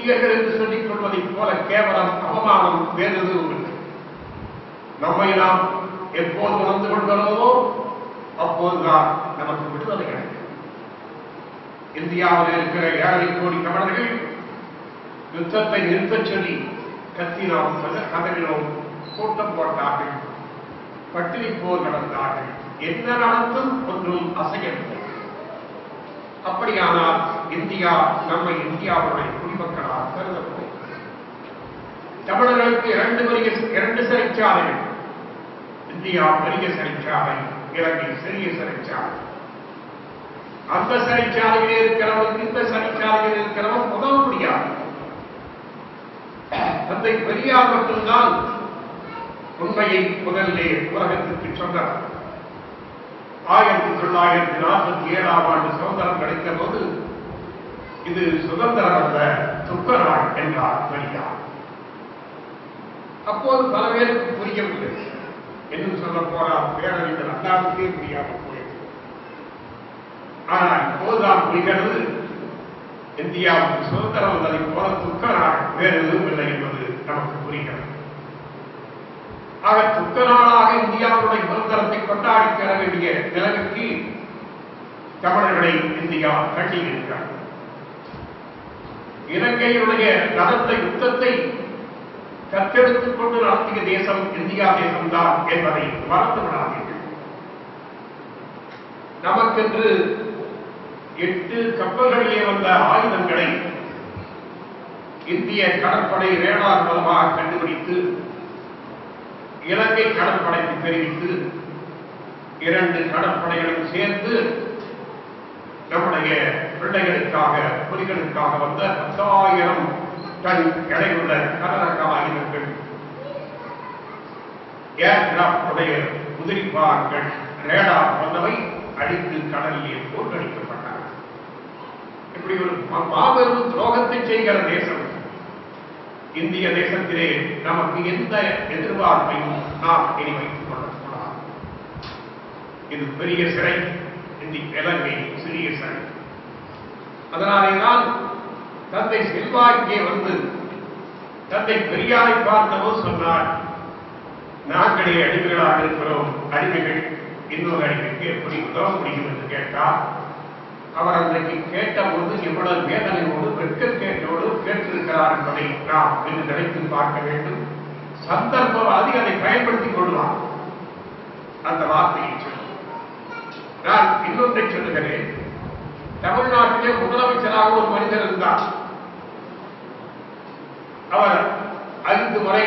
இந்தியர்கள் என்று சொல்லிக் கொள்வதைப் போல கேவலம் அவமானம் வேறு எதுவும் இல்லை. நம்மை நாம் எப்போது உணர்ந்து கொள்கிறோமோ அப்போதுதான் நமக்கு விடுதலை கிடைக்கும். இந்தியாவில் இருக்கிற 7 கோடி தமிழர்கள் யுத்தத்தை நிறுத்தச் சொல்லி கத்தினோம், கதறினோம், கூட்டம் போட்டார்கள், பட்டினி போர் நடந்தார்கள். என்ன நடந்தும் ஒன்றும் அசையவில்லை. அப்படியானால் இந்தியா நம்மை இந்தியாவுடைய குடிமக்களாக கருதப்படும். தமிழர்களுக்கு 2 சிறைச்சாலைகள். இந்தியா பெரிய சிறைச்சாலை, இலங்கை சிறிய சிறைச்சாலை. அந்த சிறைச்சாலையில் இருக்கிறவன் இந்த சிறைச்சாலையில் இருக்கிறவன் உதவ முடியாது. தந்தை பெரியார் மட்டும்தான் உண்மையை முதலிலே உலகத்திற்கு சொன்னார். 1947ஆம் ஆண்டு சுதந்திரம் கிடைத்த போது இது சுதந்திரம் அல்ல, துக்க நாள் என்றார் பெரியார். அப்போது பல பேருக்கு புரியவில்லை. என்று சொல்ல போனால் பேரறிஞர் அண்ணாவுக்கே புரியாமல் போயிற்று. ஆனால் இப்போதுதான் புரிகிறது, இந்தியாவுக்கு சுதந்திரம் வந்ததை போல துக்க நாள் வேறு எதுவும் இல்லை என்பது நமக்கு புரிகிறது. ஆக துக்க நாளாக இந்தியாவுடைய சுதந்திரத்தை கொண்டாடி பெற வேண்டிய நிலைமைக்கு தமிழர்களை இந்தியா கட்டி இருக்கிறார். இலங்கையுடைய நடந்த யுத்தத்தை கத்தெடுத்துக் கொண்டு நடத்திய தேசம் இந்தியா தேசம்தான் என்பதை மறந்து விடாதீர்கள். நமக்கென்று 8 கப்பல்களிலே வந்த ஆயுதங்களை இந்திய கடற்படை ரேடார் மூலமாக கண்டுபிடித்து இலங்கை கடற்படைக்கு தெரிவித்து 2 கடற்படைகளும் சேர்ந்து நம்முடைய பிள்ளைகளுக்காக புலிகளுக்காக வந்த 10,000 டன் எடையுள்ள கனரக ஆயுதங்கள், ஏர்கிராப்ட் உடைய உதிரிப்பார்கள், ரேடார் வந்தவை அடித்து கடலிலே போட்டடிக்கப்பட்டன. இப்படி ஒரு மாபெரும் துரோகத்தை செய்கிற தேசம் இந்திய தேசத்திலே நமக்கு எந்த எதிர்பார்ப்பையும் நாம் இனி வைத்துக் கொள்ளக்கூடாது. இது பெரிய சிறை, இலங்கை சிறிய சிறை. அதனாலேதான் தந்தை செல்வா இங்கே வந்து தந்தை பெரியாரை பார்த்தவோ சொன்னார், நாங்களே அடிமைகளாக இருக்கிறோம், அடிமைகள் இன்னொரு அடிமைக்கு எப்படி உதவ முடியும் என்று கேட்டார். அவர் அன்றைக்கு கேட்டபோது எவ்வளவு வேதனையோடு வெட்கக்கேட்டோடு கேட்டிருக்கிறார் என்பதை நாம் இன்று நினைத்து பார்க்க வேண்டும். சந்தர்ப்பவாதி அதை பயன்படுத்திக் கொள்வார். அந்த வார்த்தையை சொல்லி நான் இன்னொன்றை சொல்லுகிறேன். தமிழ்நாட்டிலே முதலமைச்சராக ஒரு மனிதர் இருந்தார். அவர் 5 முறை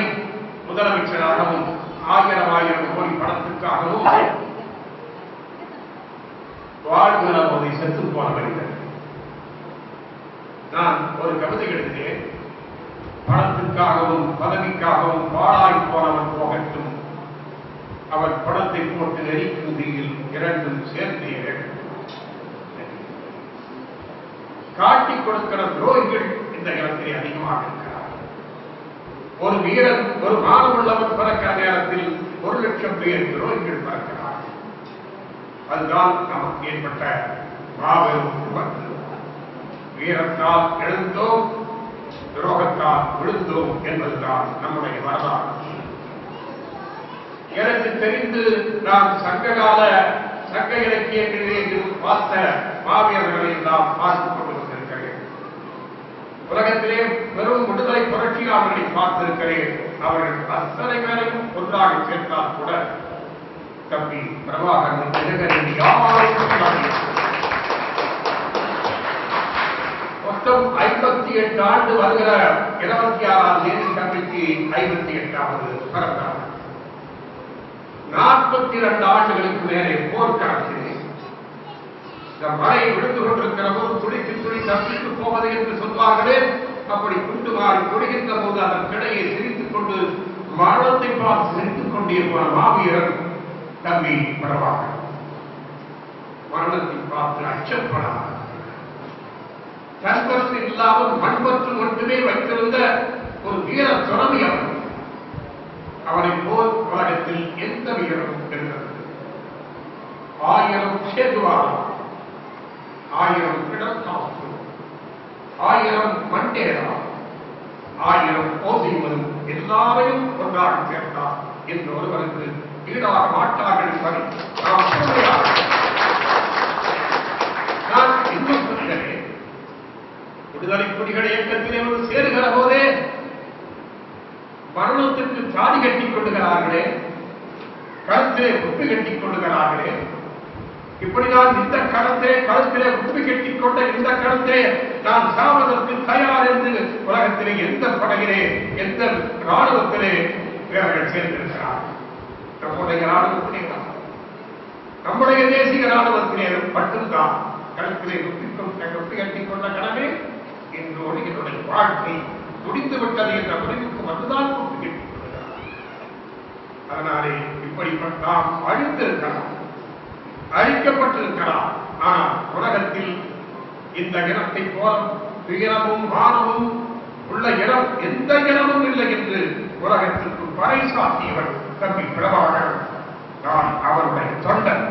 முதலமைச்சராகவும் 1000 கோடி பணத்துக்காகவும் வாழ்கிற போதை செத்து போன மனிதர். நான் ஒரு கவிதை எழுதினேன். பணத்துக்காகவும் பதவிக்காகவும் பாழாய் போனவன் போகட்டும், அவன் பணத்தை போட்டு எரிக்கும் தீயில் 2ம் சேர்ந்தே காட்டிக் கொடுக்கிற துரோகிகள் இந்த இடத்திலே அதிகமாக இருக்கிறார். ஒரு வீரன், ஒரு மானமுள்ளவன் பிறக்கிற நேரத்தில் 1,00,000 பேர் துரோகிகள் பிறக்கிறார். அதுதான் நமக்கு ஏற்பட்ட மாபெரும் விபத்து. வீரத்தால் எழுந்தோம், துரோகத்தால் விழுந்தோம் என்பதுதான் நம்முடைய வரலாறு. எனக்கு தெரிந்து நான் சங்க இலக்கியங்களிலே பார்த்த மாவீரர்களை எல்லாம் பார்த்துக் கொண்டு வந்திருக்கிறேன். உலகத்திலே பெரும் விடுதலை புரட்சியாளர்களை பார்த்திருக்கிறேன். அவர்கள் அத்தனை பேரையும் ஒன்றாக சேர்த்தால் கூட தம்பி பிரபாகரன் மொத்தம் 58 ஆண்டு வருகிற 26ஆம் தேதி தம்பிக்கு 58வது பிறந்தார். 42 ஆண்டுகளுக்கு மேலே போர்க்களத்திலே இந்த மழை விழுந்து கொண்டிருக்கிற போது துளிக்கு துளி தப்பித்து போவது என்று சொல்வார்களே, அப்படி குண்டு மாறி கொடுகின்ற போது அதற்கிடையே சிரித்துக் கொண்டு மரணத்தை பார்த்து சிரித்துக் கொண்டே போன மாவீரன் தம்பி பிரபாகரன். மரணத்தை பார்த்து அச்சப்படாத, தன்பற்று இல்லாமல் மண்பற்று மட்டுமே வைத்திருந்த ஒரு வீர துறவி அவன். அவனை போல் உலகத்தில் எந்த வீரமும் இருந்தது. 1000 சேதுவாரம், 1000 கிடக்காப்பு, 1000 மண்டேரா, 1000 ஓசியவனும் எல்லாரையும் ஒன்றாக சேர்த்தார் என்று ஒருவருக்கு ஈடாக மாட்டார்கள் என்பதை நான் இன்னும் சொல்கிறேன். விடுதலை புலிகள் இயக்கத்திலே வந்து சேருகிற போதே மரணத்திற்கு சாதி கட்டிக் கொள்ளுகிறார்களே, கழுத்திலே குப்பி கட்டிக் கொள்ளுகிறார்களே. இப்படிதான் இந்த கழுத்திலே குப்பி கட்டிக் கொண்ட இந்த கழுத்திலே நான் சாவதற்கு தயார் என்று உலகத்திலே எந்த படையிலே எந்த ராணுவத்திலே வீரர்கள் சேர்ந்திருக்கிறார்கள். நம்முடைய ராணுவத்திலே நம்முடைய தேசிய ராணுவத்திலே மட்டும்தான் கழுத்திலே குப்பி கட்டிக் கொண்ட கடமை என்றோடு என்னுடைய வாழ்க்கை முடிந்துவிட்டது என்ற முடிவுக்கு வந்துதான் குப்பி கட்டிக் கொள்கிறார். அதனாலே இப்படிப்பட்ட நாம் அழித்திருக்கலாம், அழிக்கப்பட்டிருக்கலாம். ஆனால் உலகத்தில் இந்த இனத்தை போல துயரமும் மானமும் உள்ள இனம் எந்த இனமும் இல்லை என்று உலகத்திற்கு பறைசாற்றியவர் தம்பி பிரபாகரன். நான் அவருடைய தொண்டன்,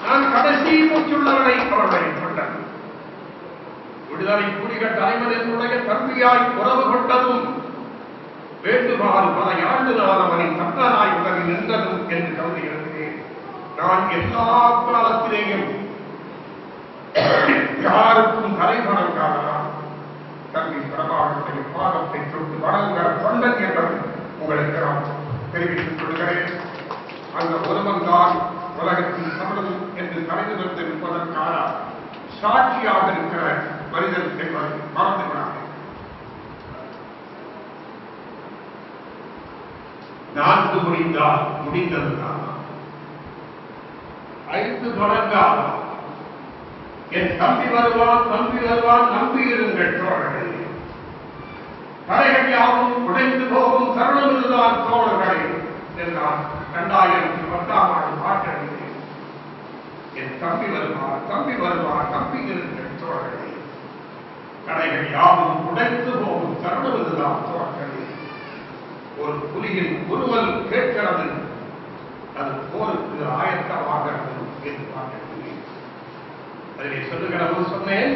நான் கடைசி மூச்சுள்ளவரை அவருடைய தொண்டன். விடுதலை புலிகள் தலைவர் என்னுடைய தம்பியாய் உறவு கொண்டதும் வேண்டுமாறு பல ஆண்டு நான் அவனை தந்தனாய் உதவி நின்றதும் என்று கருதுகிறேன். நான் எல்லா காலத்திலேயும் யாருக்கும் தலைவணங்காதான் தம்பி பிரபாகரனுடைய பாதத்தை தொட்டு வணங்குகிற தொண்டன் என்பதை உங்களுக்கு நான் தெரிவித்துக் கொள்கிறேன். அந்த ஒருவன் தான் உலகத்தின் தமிழன் என்று தலைநிறுத்த இருப்பதற்கான சாட்சியாக இருக்கிற மனிதன் என்பதை மறந்துவிடாது. நான்கு முடிந்தால் முடிந்ததுதான், 5 தொடங்காத என் தம்பி வருவான் நம்பி இருங்கள் தோழர்களே. தடைகள் யாவும் உடைந்து போகும் தருணம் இதுதான் தோழர்களே என்றால் 2010ஆம் ஆண்டு பாட்டறிந்தேன். என் தம்பி வருவான் நம்பி இருங்கள் தோழர்களே. தடைகள் யாவும் உடைந்து போகும் தருணம் இதுதான் தோழர்களே. ஒரு புலியின் உருவல் கேட்கிறது, அது போருக்கு ஆயத்தமாகிறது என்று பார்க்கிறேன். அதிலே சொல்லுகிற போது சொன்னேன்,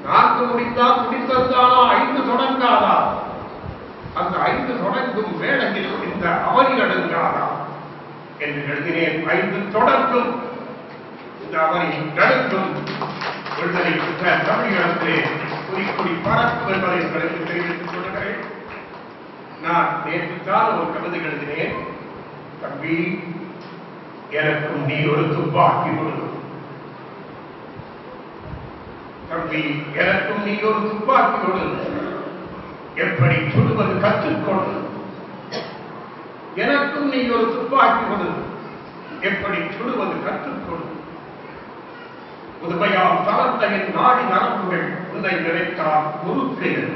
4 முடிந்தால் முடித்ததானா, 5 தொடங்காதா? அந்த 5 தொடங்கும் வேளையில் இந்த அவனி அடங்காதா என்று எழுதினேன். 5 தொடங்கும் இந்த அவனி நடுக்கும் விடுதலை பெற்ற தமிழகத்திலே குறிக்கொடி பறக்கும் என்பதை உங்களுக்கு தெரிவித்துக் கொள்கிறேன். நான் நேற்றுத்தான் ஒரு கவிதை எழுதினேன். தம்பி, எனக்கும் நீ ஒரு துப்பாக்கி கொடு. தம்பி, எனக்கும் நீ ஒரு துப்பாக்கி கொடு. எப்படி சுடுவது கற்றுக்கொடு. எனக்கும் நீ ஒரு துப்பாக்கி கொடு. எப்படி சுடுவது கற்றுக்கொடு. புதுமையால் தளர்ந்த என் நாடி நரம்புகள் உன்னை நினைத்தால் உருப்பேறு.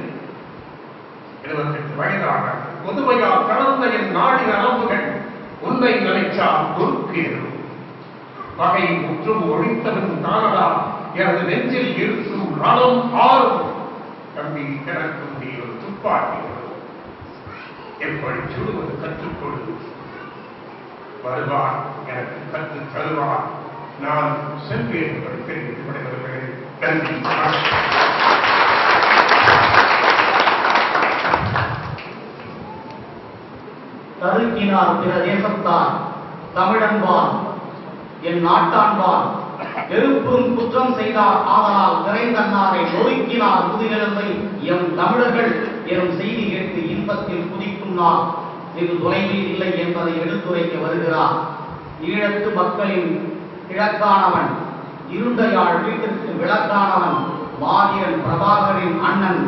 28 வயதாக புதுமையால் தளர்ந்த என் நாடி நரம்புகள் உன்னை நினைத்தால் உருப்பேறு. பகை முற்றும் ஒழித்தவன் தானடா எனது நெஞ்சில் இருக்கும் ரணம் ஆறும். தம்பி, எனக்கும் நீ ஒரு துப்பாக்கி கொடு. எப்படி சுடுவது கற்றுக்கொடு. வருவான், எனக்கு கற்றுத் தருவான். நான் செல்வேன் என்பதை தெரிவித்துக் விடைபெறுகிறேன். நன்றி. தருக்கினார் பிற தேசத்தான் தமிழன்பான் என் நாட்டான்பான் வெறுப்பும் குற்றம் செய்தார். ஆதலால் நிறைந்தன்னாரை நொறுக்கினார் முதுகெலும்பை எம் தமிழர்கள் எனும் செய்தி கேட்டு இன்பத்தில் குதிக்கும் நாள் வெகு தொலைவில் இல்லை என்பதை எடுத்துரைக்க வருகிறார். ஈழத்து மக்களின் கிழக்கானவன், இருண்டையாள் வீட்டிற்கு விளக்கானவன், மாவீரன் பிரபாகரின் அண்ணன்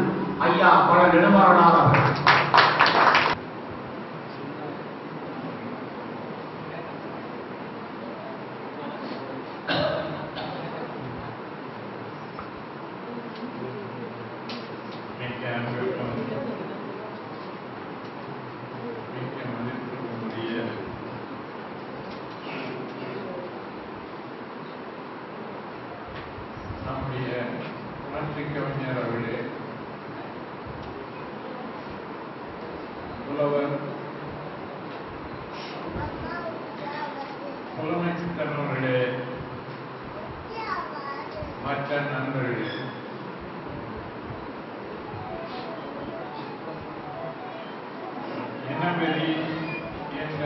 ஐயா பல நெடுமரனார் அவர்கள். நம்முடைய கவிஞர் அவர்களே, புலவர் புலமைச்சித்தன் அவர்களே, மற்ற நண்பர்களே, இனவெறி என்ற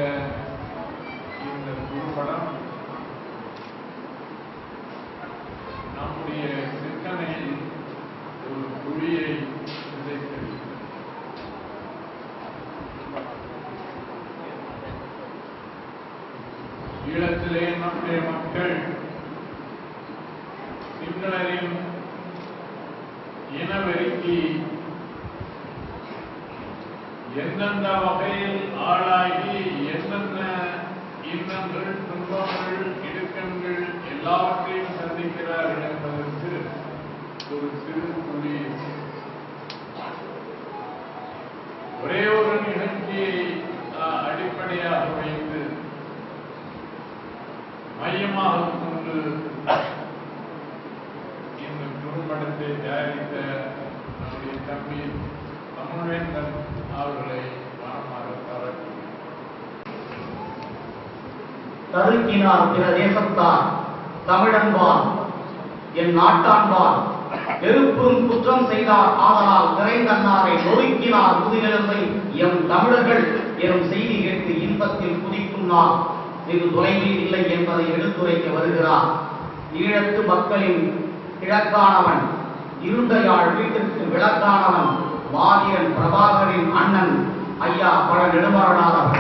இந்த குறும்படம் நம்முடைய சிந்தனையில் ஒரு குழியை விதைத்தது. ஈழத்திலே நம்முடைய மக்கள் சிங்களரின் இனவெறிக்கு எந்தெந்த வகையில் ஆளாகி என்னென்ன இன்னங்கள், துன்பங்கள், இடுக்கங்கள் எல்லாவற்றையும் சந்திக்கிறார்கள் என்பதற்கு ஒரு சிறு புள்ளி. ஒரே ஒரு நிகழ்ச்சியை அடிப்படையாக வைத்து மையமாக கொண்டு இந்த குறும்படத்தை தயாரித்த நம்முடைய தம்பி தமிழ்வேந்தன் அவர்களை மனமாக பாராட்டுகிறேன். தருக்கினார் பிற தேசத்தார் தமிழன்பால் என் நாட்டான்பால் வெறுப்பும் குற்றம் செய்தார் ஆதலால் நிறைந்தன்னாரை நொறுக்கினார் முதுகெலும்பை எம் தமிழர்கள் எனும் செய்தி கேட்டு இன்பத்தில் குதிக்கும் நாள் வெகு தொலைவில் இல்லை என்பதை எடுத்துரைக்க வருகிறார். ஈழத்து மக்களின் கிழக்கானவன், இருண்டையாள் வீட்டிற்கு விளக்கானவன், மாவீரன் பிரபாகரின் அண்ணன் ஐயா பல நெடுமரனார்.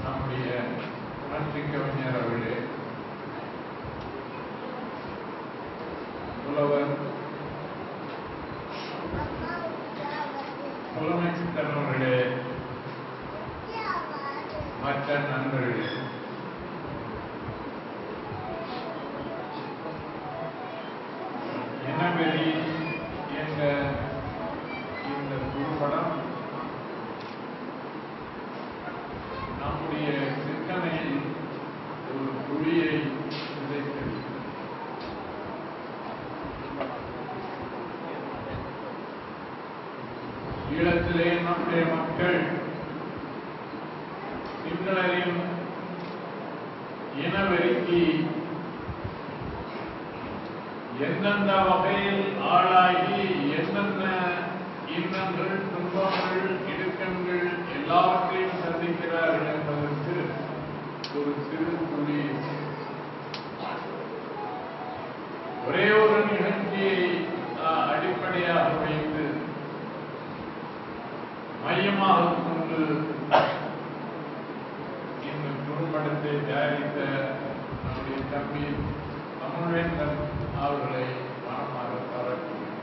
நம்முடைய புரட்சி கவிஞர் அவர்களே, புலவர் புலமைச்சித்தன் அவர்களே, மற்ற நண்பர்களே, இனவெறி என்ற இந்த குறும்படம் நம்முடைய சிந்தனையில் ஒரு குழியை விதைத்தது. ஈழத்திலே நம்முடைய மக்கள் சிங்களரின் இனவெறிக்கு எந்தெந்த வகையில் ஆளாகி என்னென்ன இன்னங்கள், துன்பங்கள், இடுக்கங்கள் எல்லாவற்றையும் சந்திக்கிறார்கள் என்பதற்கு ஒரு சிறு புள்ளி. ஒரே ஒரு நிகழ்ச்சியை அடிப்படையாக வைத்து மையமாக கொண்டு இந்த குறும்படத்தை தயாரித்த நம்முடைய தம்பி தமிழ்வேந்தன் அவர்களை மனமாக பாராட்டுகிறேன்.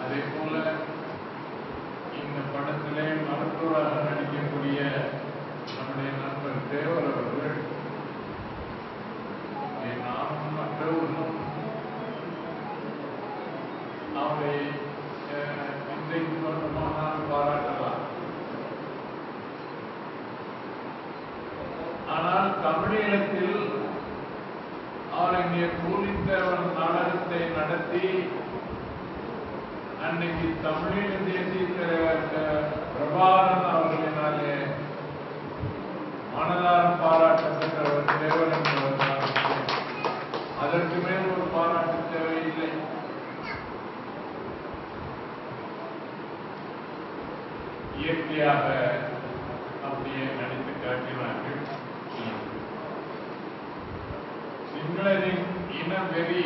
அதே போல இந்த படத்திலே மருத்துவராக நடிக்கக்கூடிய நம்முடைய நண்பர் தேவர் அவர்கள் நானும் மற்றவர்களும் அவரை இன்றைக்கு சொந்தமானால் பாராட்டலாம். ஆனால் தமிழீழத்தில் அவர் இங்கே கூலித்தேவன் நாடகத்தை நடத்தி அன்னைக்கு தமிழீழ தேசிய தலைவர் பிரபாகரன் அவர்களினாலே மனதார பாராட்டப்பட்டவர் தேவர் என்பவர். அதற்கு மேல் ஒரு பாராட்டு தேவையில்லை. இயற்கையாக அப்படியே நடித்து காட்டினார்கள். சிங்களரின் இனவெறி